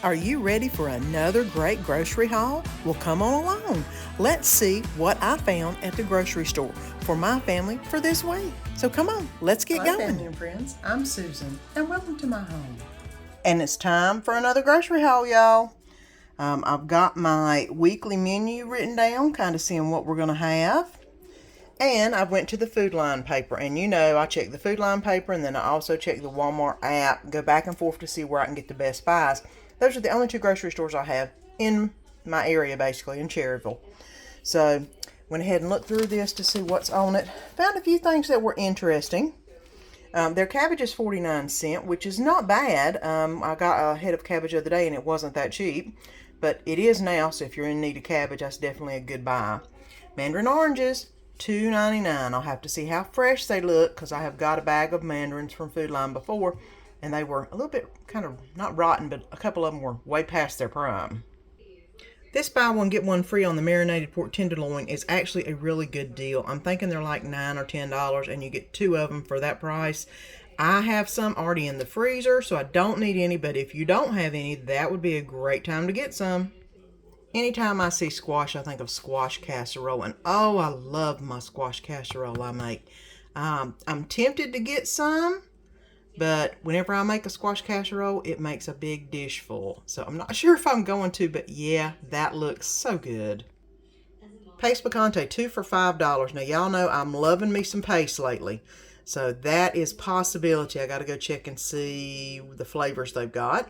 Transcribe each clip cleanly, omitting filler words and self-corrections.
Are you ready for another great grocery haul? Well, come on along. Let's see what I found at the grocery store for my family for this week. So come on, let's get going. Family and friends, I'm Susan, and welcome to my home. And it's time for another grocery haul, y'all. I've got my weekly menu written down, kind of seeing what we're going to have. And I went to the Foodlion paper, and you know I check the Foodlion paper, and then I also check the Walmart app, go back and forth to see where I can get the best buys. Those are the only two grocery stores I have in my area, basically, in Cherryville. So, went ahead and looked through this to see what's on it. Found a few things that were interesting. Their cabbage is 49¢, which is not bad. I got a head of cabbage the other day, and it wasn't that cheap. But it is now, so if you're in need of cabbage, that's definitely a good buy. Mandarin oranges, $2.99. I'll have to see how fresh they look, because I have got a bag of mandarins from Foodlion before, and they were a little bit kind of, not rotten, but a couple of them were way past their prime. This buy one, get one free on the marinated pork tenderloin is actually a really good deal. I'm thinking they're like $9 or $10, and you get two of them for that price. I have some already in the freezer, so I don't need any, but if you don't have any, that would be a great time to get some. Anytime I see squash, I think of squash casserole, and oh, I love my squash casserole I make. I'm tempted to get some, but whenever I make a squash casserole, it makes a big dish full. So I'm not sure if I'm going to, but yeah, that looks so good. Paste picante, 2 for $5. Now, y'all know I'm loving me some paste lately. So that is possibility. I got to go check and see the flavors they've got.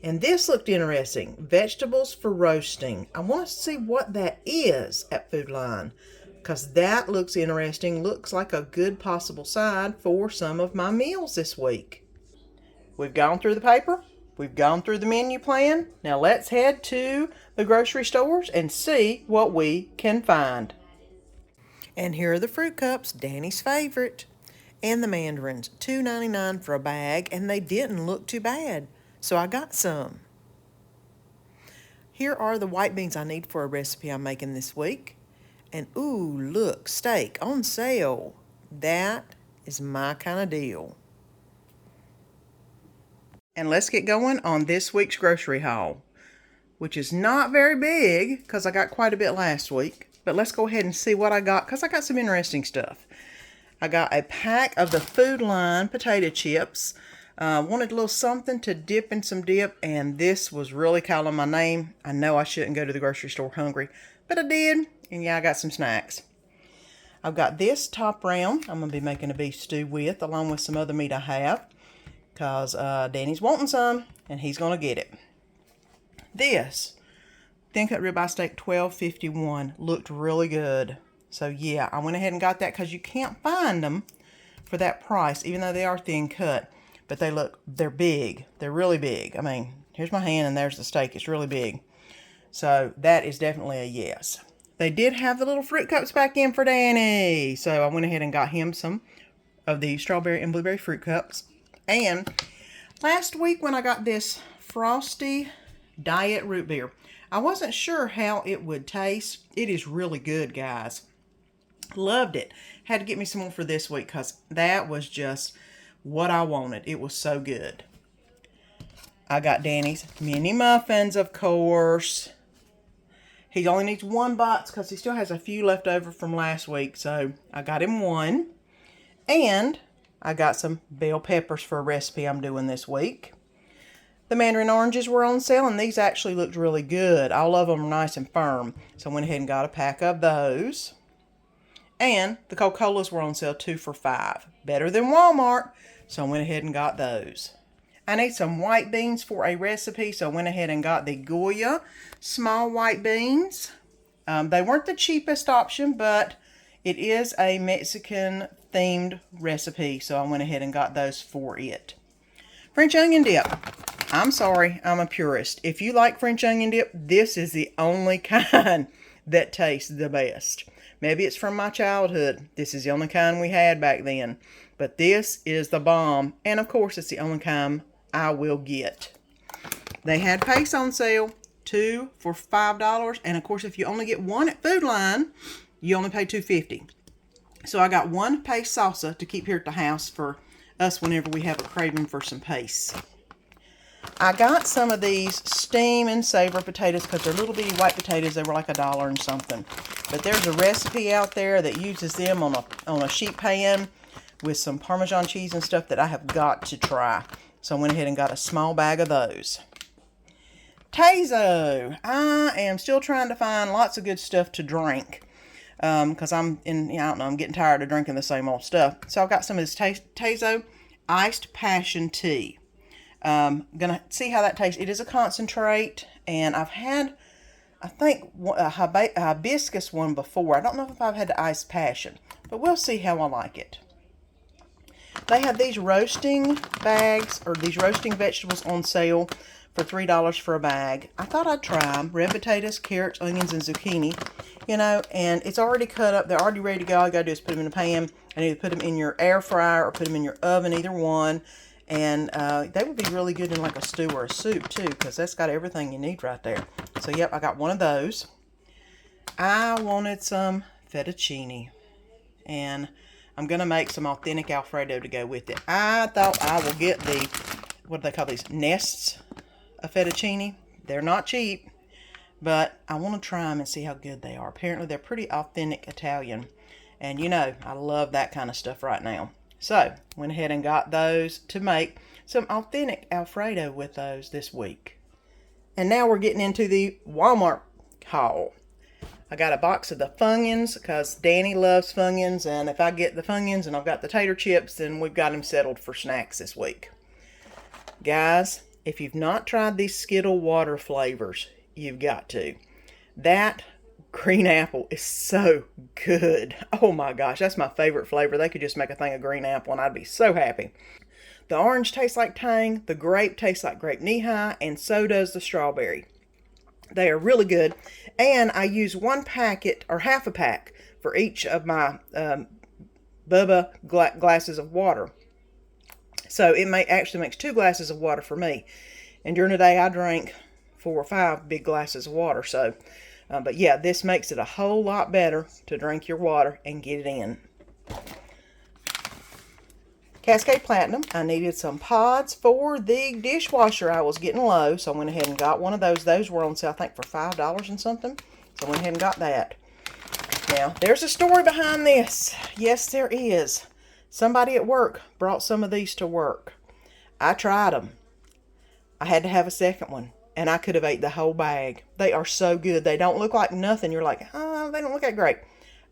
And this looked interesting. Vegetables for roasting. I want to see what that is at Foodlion, because that looks interesting. Looks like a good possible side for some of my meals this week. We've gone through the paper. We've gone through the menu plan. Now let's head to the grocery stores and see what we can find. And here are the fruit cups, Danny's favorite. And the mandarins, $2.99 for a bag, and they didn't look too bad. So I got some. Here are the white beans I need for a recipe I'm making this week. And ooh, look, steak on sale. That is my kind of deal. And let's get going on this week's grocery haul, which is not very big because I got quite a bit last week. But let's go ahead and see what I got, because I got some interesting stuff. I got a pack of the Foodlion potato chips. Wanted a little something to dip in some dip, and this was really calling my name. I know I shouldn't go to the grocery store hungry, but I did, and yeah, I got some snacks. I've got this top round I'm going to be making a beef stew with, along with some other meat I have, because Danny's wanting some, and he's going to get it. This thin cut ribeye steak, $12.51, looked really good. So yeah, I went ahead and got that because you can't find them for that price, even though they are thin cut. But they're big. They're really big. I mean, here's my hand and there's the steak. It's really big. So that is definitely a yes. They did have the little fruit cups back in for Danny. So I went ahead and got him some of the strawberry and blueberry fruit cups. And last week when I got this Frosty Diet Root Beer, I wasn't sure how it would taste. It is really good, guys. Loved it. Had to get me some more for this week because that was just what I wanted. It was so good. I got Danny's mini muffins, of course. He only needs one box because he still has a few left over from last week. So I got him one. And I got some bell peppers for a recipe I'm doing this week. The mandarin oranges were on sale, and these actually looked really good. All of them are nice and firm. So I went ahead and got a pack of those. And the Coca-Colas were on sale 2 for $5. Better than Walmart. So I went ahead and got those. I need some white beans for a recipe. So I went ahead and got the Goya small white beans. They weren't the cheapest option, but it is a Mexican themed recipe. So I went ahead and got those for it. French onion dip. I'm sorry, I'm a purist. If you like French onion dip, this is the only kind that tastes the best. Maybe it's from my childhood. This is the only kind we had back then. But this is the bomb. And of course, it's the only kind I will get. They had paste on sale, 2 for $5. And of course, if you only get one at Foodlion, you only pay $2.50. So I got one paste salsa to keep here at the house for us whenever we have a craving for some paste. I got some of these steam and savor potatoes because they're little bitty white potatoes. They were like $1 and something. But there's a recipe out there that uses them on a sheet pan with some Parmesan cheese and stuff that I have got to try. So I went ahead and got a small bag of those. Tazo. I am still trying to find lots of good stuff to drink. Because I don't know, I'm getting tired of drinking the same old stuff. So I've got some of this Tazo iced passion tea. Gonna see how that tastes. It is a concentrate, and I've had, I think, a hibiscus one before. I don't know if I've had the iced passion, but we'll see how I like it. They have these roasting bags, or these roasting vegetables on sale for $3 for a bag. I thought I'd try them. Red potatoes, carrots, onions, and zucchini. You know, and it's already cut up. They're already ready to go. All you gotta do is put them in a pan, and either put them in your air fryer or put them in your oven, either one. And they would be really good in like a stew or a soup too, because that's got everything you need right there. So yep, I got one of those. I wanted some fettuccine, and I'm going to make some authentic Alfredo to go with it. I thought I will get the, what do they call these, nests of fettuccine. They're not cheap, but I want to try them and see how good they are. Apparently they're pretty authentic Italian, and you know, I love that kind of stuff right now. So, went ahead and got those to make some authentic Alfredo with those this week. And now we're getting into the Walmart haul. I got a box of the Funyuns because Danny loves Funyuns, and if I get the Funyuns and I've got the tater chips, then we've got them settled for snacks this week. Guys, if you've not tried these Skittle water flavors, you've got to. That green apple is so good. Oh my gosh, that's my favorite flavor. They could just make a thing of green apple and I'd be so happy. The orange tastes like tang, the grape tastes like grape knee-high, and so does the strawberry. They are really good, and I use one packet or half a pack for each of my Bubba glasses of water. So it actually makes 2 glasses of water for me. And during the day I drink 4 or 5 big glasses of water. So but yeah, this makes it a whole lot better to drink your water and get it in. Cascade Platinum. I needed some pods for the dishwasher. I was getting low, so I went ahead and got one of those. Those were on sale, I think, for $5 and something. So I went ahead and got that. Now, there's a story behind this. Yes, there is. Somebody at work brought some of these to work. I tried them. I had to have a second one. And I could have ate the whole bag. They are so good. They don't look like nothing. You're like, oh, they don't look that great.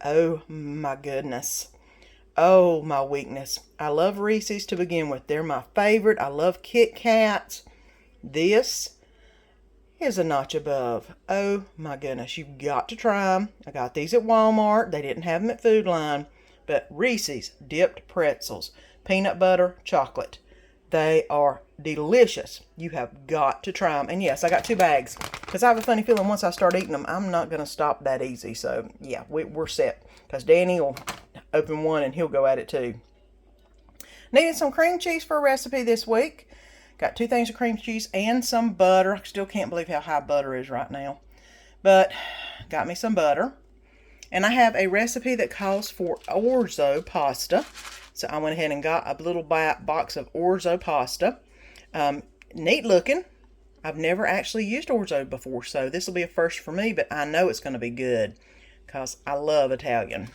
Oh, my goodness. Oh, my weakness. I love Reese's to begin with. They're my favorite. I love Kit Kats. This is a notch above. Oh, my goodness. You've got to try them. I got these at Walmart. They didn't have them at Foodlion. But Reese's dipped pretzels. Peanut butter, chocolate. They are delicious. You have got to try them. And yes, I got 2 bags. Because I have a funny feeling once I start eating them, I'm not going to stop that easy. So, yeah, we're set. Because Danny will open one and he'll go at it too. Needed some cream cheese for a recipe this week. Got 2 things of cream cheese and some butter. I still can't believe how high butter is right now. But, got me some butter. And I have a recipe that calls for orzo pasta. So I went ahead and got a little box of orzo pasta. Neat looking. I've never actually used orzo before, so this will be a first for me, but I know it's going to be good because I love Italian.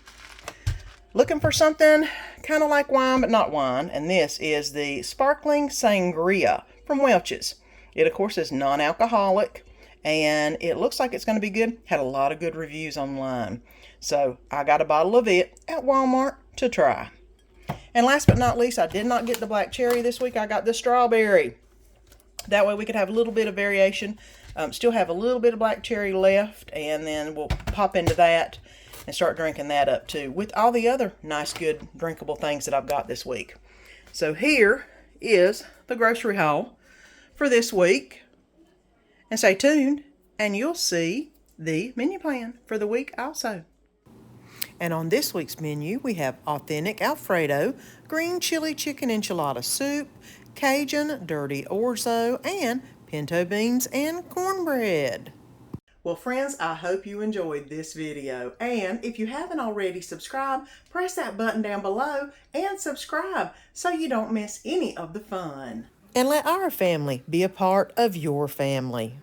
Looking for something kind of like wine, but not wine, and this is the Sparkling Sangria from Welch's. It, of course, is non-alcoholic, and it looks like it's going to be good. Had a lot of good reviews online. So I got a bottle of it at Walmart to try. And last but not least, I did not get the black cherry this week. I got the strawberry. That way we could have a little bit of variation. Still have a little bit of black cherry left. And then we'll pop into that and start drinking that up too. With all the other nice, good, drinkable things that I've got this week. So here is the grocery haul for this week. And stay tuned and you'll see the menu plan for the week also. And on this week's menu, we have authentic Alfredo, green chili chicken enchilada soup, Cajun dirty orzo, and pinto beans and cornbread. Well, friends, I hope you enjoyed this video. And if you haven't already subscribed, press that button down below and subscribe so you don't miss any of the fun. and let our family be a part of your family.